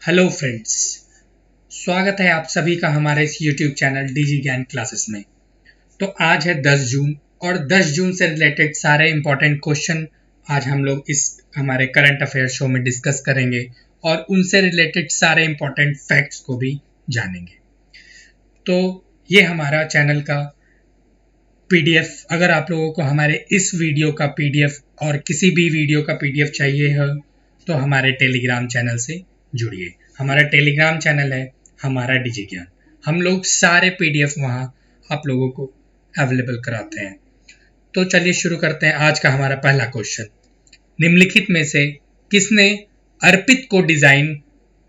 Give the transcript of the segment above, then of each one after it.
Hello friends, स्वागत है आप सभी का हमारे इस यूट्यूब चैनल डीजी ज्ञान क्लासेस में। तो आज है 10 जून और 10 जून से रिलेटेड सारे इंपॉर्टेंट क्वेश्चन आज हम लोग इस हमारे करंट अफेयर शो में डिस्कस करेंगे और उनसे रिलेटेड सारे इंपॉर्टेंट फैक्ट्स को भी जानेंगे। तो ये हमारा चैनल का पीडीएफ, अगर आप लोगों को हमारे इस वीडियो का पीडीएफ और किसी भी वीडियो का पीडीएफ चाहिए हो तो हमारे टेलीग्राम चैनल से जुड़िए। हमारा टेलीग्राम चैनल है हमारा डीजी ज्ञान। हम लोग सारे पीडीएफ वहाँ आप लोगों को अवेलेबल कराते हैं। तो चलिए शुरू करते हैं। आज का हमारा पहला क्वेश्चन, निम्नलिखित में से किसने अर्पित को डिजाइन,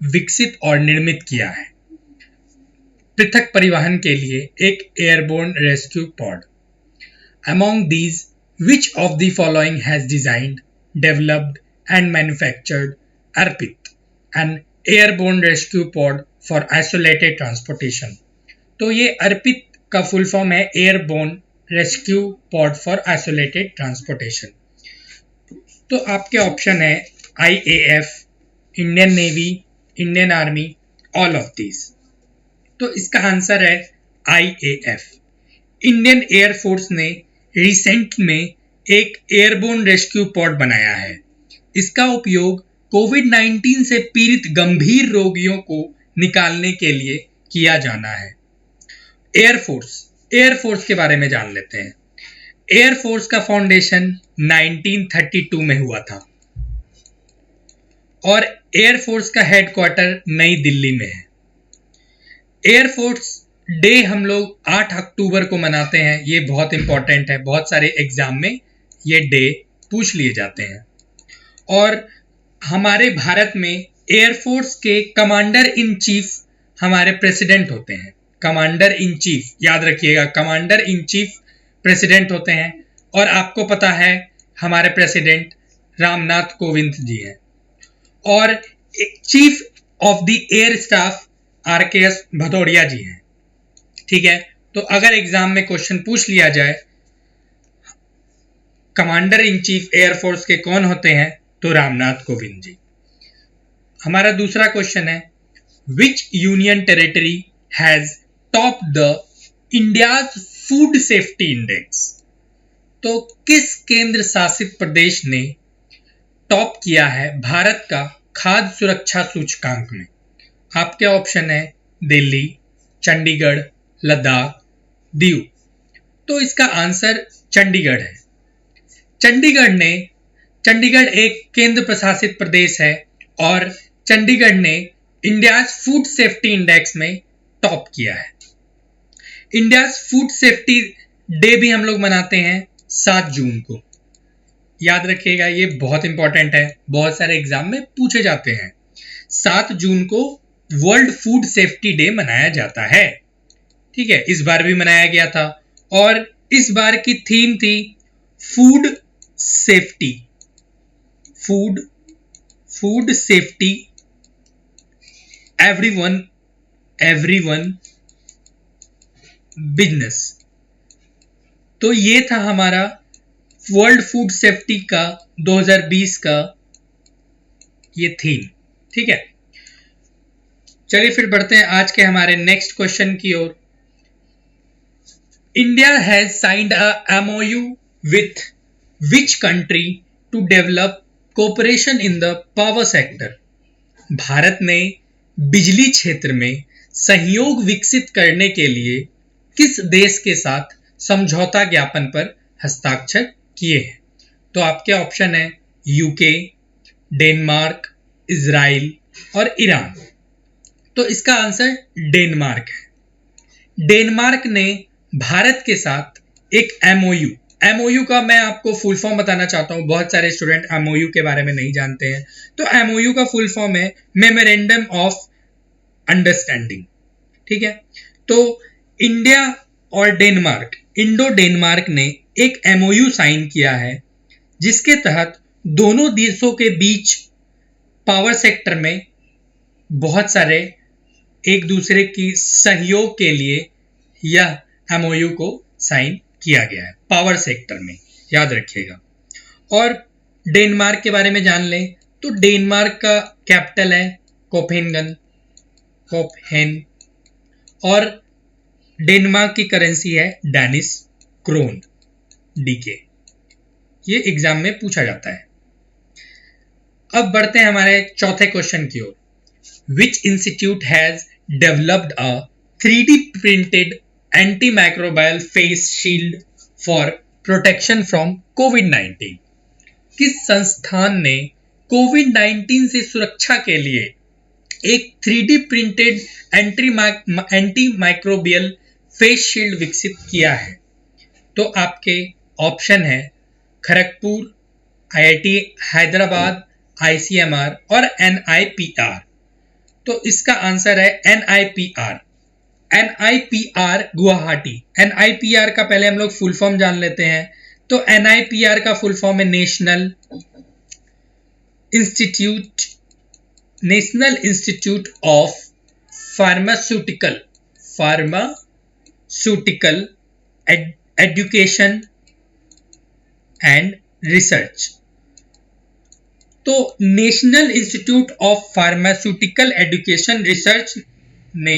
विकसित और निर्मित किया है? पृथक परिवहन के लिए एक airborne rescue pod. Among these, which of the following has designed, developed and manufactured Arpit, an airborne rescue pod for isolated transportation? तो ये अर्पित का फुल फॉर्म है airborne rescue pod for isolated transportation. तो आपके ऑप्शन है IAF, Indian navy, Indian army, all of these. तो इसका answer है IAF। इंडियन एयरफोर्स ने रिसेंट में एक एयरबोर्न रेस्क्यू पॉड बनाया है। इसका उपयोग कोविड-19 से पीड़ित गंभीर रोगियों को निकालने के लिए किया जाना है। एयरफोर्स के बारे में जान लेते हैं। एयरफोर्स का फाउंडेशन 1932 में हुआ था और एयरफोर्स का हेडक्वार्टर नई दिल्ली में है। एयरफोर्स डे हम लोग 8 अक्टूबर को मनाते हैं। ये बहुत इंपॉर्टेंट है, बहुत सारे एग्जाम में ये डे पूछ लिए जाते हैं। और हमारे भारत में एयरफोर्स के कमांडर इन चीफ हमारे प्रेसिडेंट होते हैं। कमांडर इन चीफ, याद रखिएगा, कमांडर इन चीफ प्रेसिडेंट होते हैं। और आपको पता है हमारे प्रेसिडेंट रामनाथ कोविंद जी हैं और chief of the air staff RKS Bhadauria ji हैं। ठीक है, तो अगर एग्जाम में क्वेश्चन पूछ लिया जाए कमांडर इन चीफ एयरफोर्स के कौन होते हैं तो रामनाथ कोविंद जी। हमारा दूसरा क्वेश्चन है, विच union territory has top the India's food safety index? तो किस केंद्र शासित प्रदेश ने टॉप किया है भारत का खाद्य सुरक्षा सूचकांक में? आपके ऑप्शन है दिल्ली, चंडीगढ़, लद्दाख, दीव। तो इसका आंसर चंडीगढ़ है। चंडीगढ़ एक केंद्र प्रशासित प्रदेश है और चंडीगढ़ ने इंडियाज फूड सेफ्टी इंडेक्स में टॉप किया है। इंडियाज फूड सेफ्टी डे भी हम लोग मनाते हैं 7 जून को। याद रखिएगा, ये बहुत इंपॉर्टेंट है, बहुत सारे एग्जाम में पूछे जाते हैं। 7 जून को वर्ल्ड फूड सेफ्टी डे मनाया जाता है। ठीक है, इस बार भी मनाया गया था और इस बार की थीम थी food safety, food safety everyone business. तो ये था हमारा वर्ल्ड फूड सेफ्टी का 2020 का ये थीम। ठीक है, चलिए फिर बढ़ते हैं आज के हमारे नेक्स्ट क्वेश्चन की ओर। India has signed a MOU with which country to develop cooperation in the power sector? Bharat ने बिजली क्षेत्र में सहयोग विकसित करने के लिए किस देश के साथ समझौता ज्ञापन पर हस्ताक्षर किए हैं? तो आपके ऑप्शन है UK, डेनमार्क, इजराइल और ईरान। तो इसका आंसर डेनमार्क है। डेनमार्क ने भारत के साथ एक MOU का मैं आपको फुल फॉर्म बताना चाहता हूं। बहुत सारे स्टूडेंट MOU के बारे में नहीं जानते हैं। तो MOU का फुल फॉर्म है मेमोरेंडम ऑफ अंडरस्टैंडिंग। ठीक है, तो इंडिया और डेनमार्क, इंडो डेनमार्क ने एक MOU साइन किया है जिसके तहत दोनों देशों के बीच पावर सेक्टर में बहुत सारे एक दूसरे की सहयोग के लिए यह MOU को साइन किया गया है पावर सेक्टर में, याद रखिएगा। और डेनमार्क के बारे में जान लें तो डेनमार्क का कैपिटल है कोपेनगन, कोपहेन, और डेनमार्क की करेंसी है डैनिश क्रोन, डीके। ये एग्जाम में पूछा जाता है। अब बढ़ते हैं हमारे चौथे क्वेश्चन की ओर। Which institute has developed a 3D printed antimicrobial face shield for protection from कोविड-19? किस संस्थान ने कोविड-19 से सुरक्षा के लिए एक 3D printed antimicrobial face shield विकसित किया है? तो आपके ऑप्शन है खड़गपुर, आईआईटी हैदराबाद, आईसीएमआर और एनआईपीआर। तो इसका आंसर है एनआईपीआर। एनआईपीआर गुवाहाटी। एनआईपीआर का पहले हम लोग फुल फॉर्म जान लेते हैं। तो एनआईपीआर का फुल फॉर्म है national institute of pharmaceutical education and research. तो national institute of pharmaceutical education research ने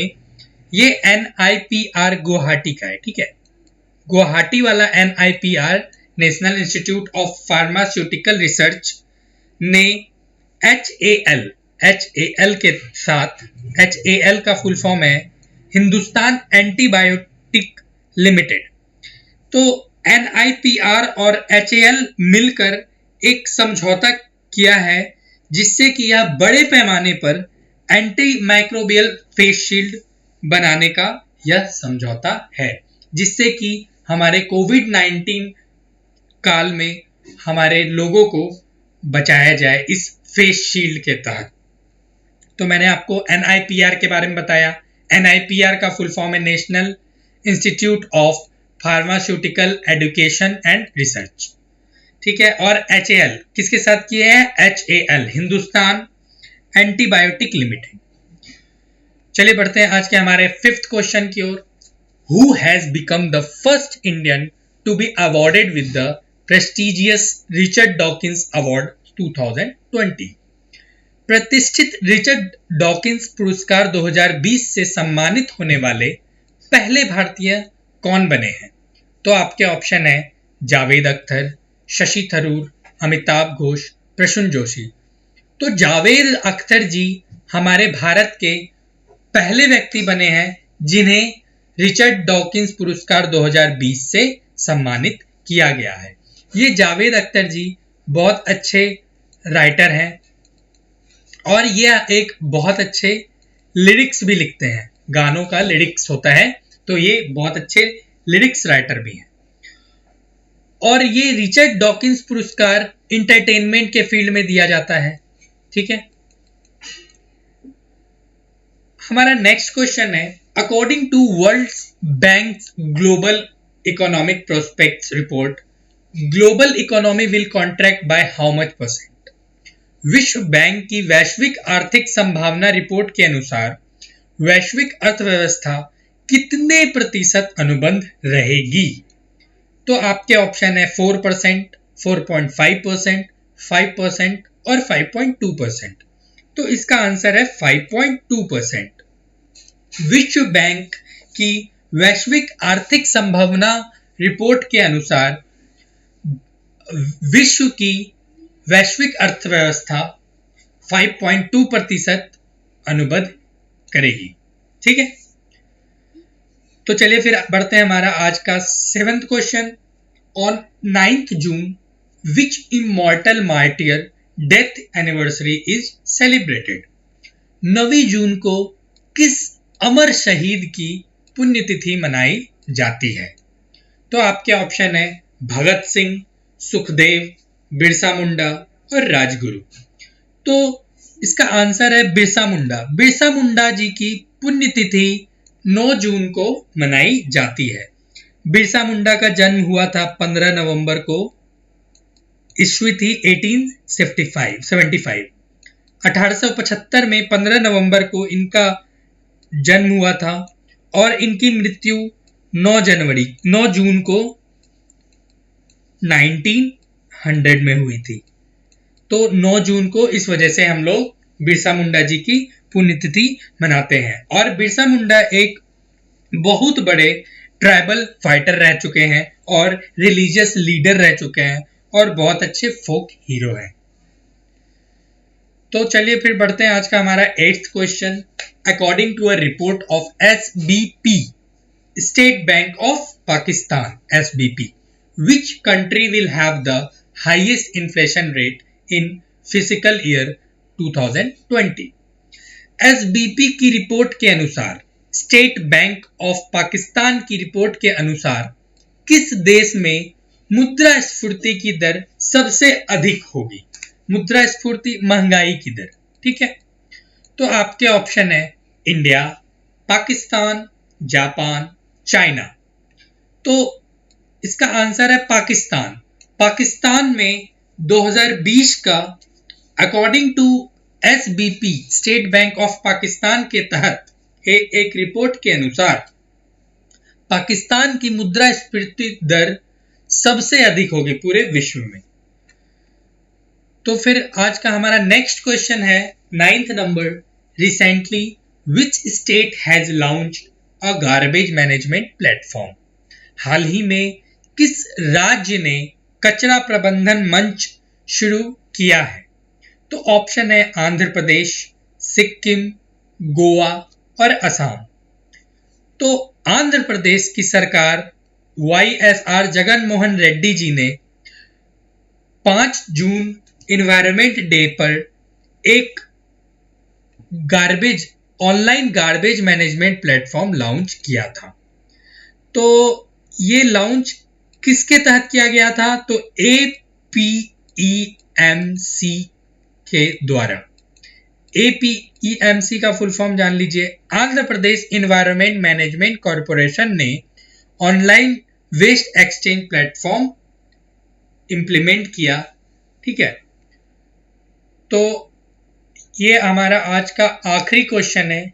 ये एनआईपीआर गुवाहाटी का है, ठीक है। गुवाहाटी वाला NIPR national institute of pharmaceutical research ने एचएएल के साथ, एचएएल का फुल फॉर्म है हिंदुस्तान एंटीबायोटिक लिमिटेड। तो एनआईपीआर और एचएएल मिलकर एक समझौता किया है जिससे कि यह बड़े पैमाने पर एंटी माइक्रोबियल फेस शील्ड बनाने का यह समझौता है, जिससे कि हमारे कोविड-19 काल में हमारे लोगों को बचाया जाए इस फेस शील्ड के तहत। तो मैंने आपको एनआईपीआर के बारे में बताया। एनआईपीआर का फुल फॉर्म है national institute of pharmaceutical education and research, ठीक है। और एचएएल किसके साथ किए हैं? HAL Hindustan antibiotic limited. चलिए बढ़ते हैं आज के हमारे फिफ्थ क्वेश्चन की ओर। Who has become the first Indian to be awarded with the prestigious Richard Dawkins award 2020? प्रतिष्ठित रिचर्ड डॉकिंस पुरस्कार 2020 से सम्मानित होने वाले पहले भारतीय कौन बने हैं? तो आपके ऑप्शन है जावेद अख्तर, शशि थरूर, अमिताभ घोष, प्रसून जोशी। तो जावेद अख्तर जी हमारे भारत के पहले व्यक्ति बने हैं जिन्हें रिचर्ड डॉकिंस पुरस्कार 2020 से सम्मानित किया गया है। ये जावेद अख्तर जी बहुत अच्छे राइटर हैं और ये एक बहुत अच्छे लिरिक्स भी लिखते हैं। गानों का लिरिक्स होता है, तो ये बहुत अच्छे लिरिक्स राइटर भी हैं। और ये रिचर्ड डॉकिंस पुरस्कार इंटरटेनमेंट के फील्ड में दिया जाता है, ठीक है। हमारा नेक्स्ट क्वेश्चन है, according to World Bank global economic prospects report, global economy will contract by how much %? विश्व बैंक की वैश्विक आर्थिक संभावना रिपोर्ट के अनुसार वैश्विक अर्थव्यवस्था कितने प्रतिशत अनुबंध रहेगी? तो आपके ऑप्शन है 4%, 4.5%, 5% और 5.2%। तो इसका आंसर है 5.2%। विश्व बैंक की वैश्विक आर्थिक संभावना रिपोर्ट के अनुसार विश्व की वैश्विक अर्थव्यवस्था 5.2% अनुबंध करेगी, ठीक है। तो चलिए फिर बढ़ते हैं हमारा आज का 7th question. On 9th June which immortal martyr death anniversary is celebrated? 9 जून को किस अमर शहीद की पुण्यतिथि मनाई जाती है? तो आपके ऑप्शन है भगत सिंह, सुखदेव, बिरसा मुंडा और राजगुरु। तो इसका आंसर है बिरसा मुंडा। बिरसा मुंडा जी की पुण्यतिथि 9 जून को मनाई जाती है। बिरसा मुंडा का जन्म हुआ था 15 नवंबर को, ईस्वी थी 1875। 1875 में 15 नवंबर को इनका जन्म हुआ था और इनकी मृत्यु 9 जून को 1900 में हुई थी। तो 9 जून को इस वजह से हम लोग बिरसा मुंडा जी की पुण्यतिथि मनाते हैं। और बिरसा मुंडा एक बहुत बड़े ट्राइबल फाइटर रह चुके हैं और रिलीजियस लीडर रह चुके हैं और बहुत अच्छे फोक हीरो हैं। तो चलिए फिर बढ़ते हैं आज का हमारा 8th question. According to a report of SBP, state bank of Pakistan, SBP, which country will have the highest inflation rate in fiscal year 2020? SBP की रिपोर्ट के अनुसार, स्टेट बैंक ऑफ पाकिस्तान की रिपोर्ट के अनुसार, किस देश में मुद्रास्फीति की दर सबसे अधिक होगी? मुद्रास्फीति महंगाई की दर, ठीक है। तो आपके ऑप्शन है इंडिया, पाकिस्तान, जापान, चाइना। तो इसका आंसर है पाकिस्तान। पाकिस्तान में 2020 का according to SBP, state bank of Pakistan के तहत एक रिपोर्ट के अनुसार पाकिस्तान की मुद्रास्फीति दर सबसे अधिक होगी पूरे विश्व में। तो फिर आज का हमारा नेक्स्ट क्वेश्चन है 9th number. Recently which state has launched a garbage management platform? हाल ही में किस राज्य ने कचरा प्रबंधन मंच शुरू किया है? तो ऑप्शन है आंध्र प्रदेश, सिक्किम, गोवा और असम। तो आंध्र प्रदेश की सरकार YSR जगन मोहन रेड्डी जी ने 5 जून इन्वायरमेंट डे पर एक online garbage management platform launch किया था। तो ये लॉन्च किसके तहत किया गया था? तो APEMC के द्वारा। APEMC का फुल फॉर्म जान लीजिए। Andhra Pradesh environment management corporation ने online waste exchange platform implement किया, ठीक है। तो ये हमारा आज का आखिरी क्वेश्चन है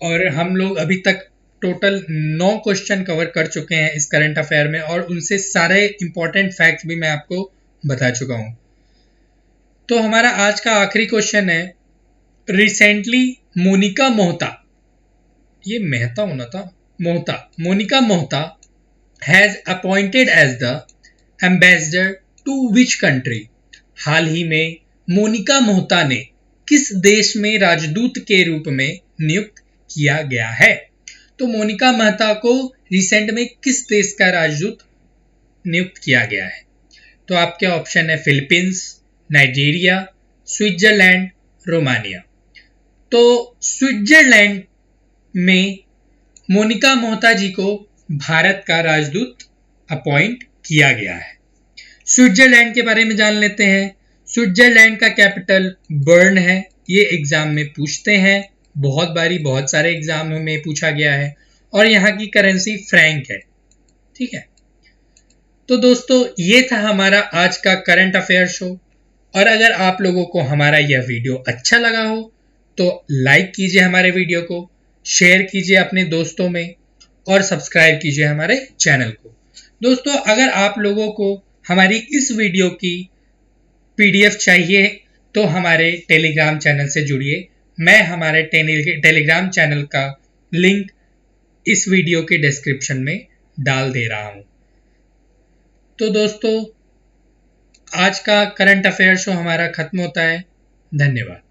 और हम लोग अभी तक टोटल 9 क्वेश्चन कवर कर चुके हैं इस करंट अफेयर में और उनसे सारे इंपॉर्टेंट फैक्ट्स भी मैं आपको बता चुका हूं। तो हमारा आज का आखिरी क्वेश्चन है, रिसेंटली मोनिका मोहता, ये मेहता होना था, Monika Mohta has appointed as the ambassador to which country? हाल ही में मोनिका मोहता ने किस देश में राजदूत के रूप में नियुक्त किया गया है? तो मोनिका मोहता को रिसेंट में किस देश का राजदूत नियुक्त किया गया है? तो आपके ऑप्शन है फिलीपींस, नाइजीरिया, स्विट्जरलैंड, रोमानिया। तो स्विट्जरलैंड में मोनिका मोहता जी को भारत का राजदूत अपॉइंट किया गया है। स्विट्जरलैंड के बारे में जान लेते हैं। स्विट्जरलैंड का कैपिटल बर्न है। ये एग्जाम में पूछते हैं, बहुत बारी बहुत सारे एग्जाम में पूछा गया है। और यहाँ की करेंसी फ्रैंक है, ठीक है। तो दोस्तों ये था हमारा आज का करंट अफेयर शो। और अगर आप लोगों को हमारा यह वीडियो अच्छा लगा हो तो लाइक कीजिए हमारे वीडियो को, शेयर कीजिए अपने दोस्तों में और सब्सक्राइब कीजिए हमारे चैनल को। दोस्तों अगर आप लोगों को हमारी इस वीडियो की PDF चाहिए तो हमारे टेलीग्राम चैनल से जुड़िए। मैं हमारे टेलीग्राम चैनल का लिंक इस वीडियो के डिस्क्रिप्शन में डाल दे रहा हूं। तो दोस्तों आज का करंट अफेयर शो हमारा खत्म होता है। धन्यवाद।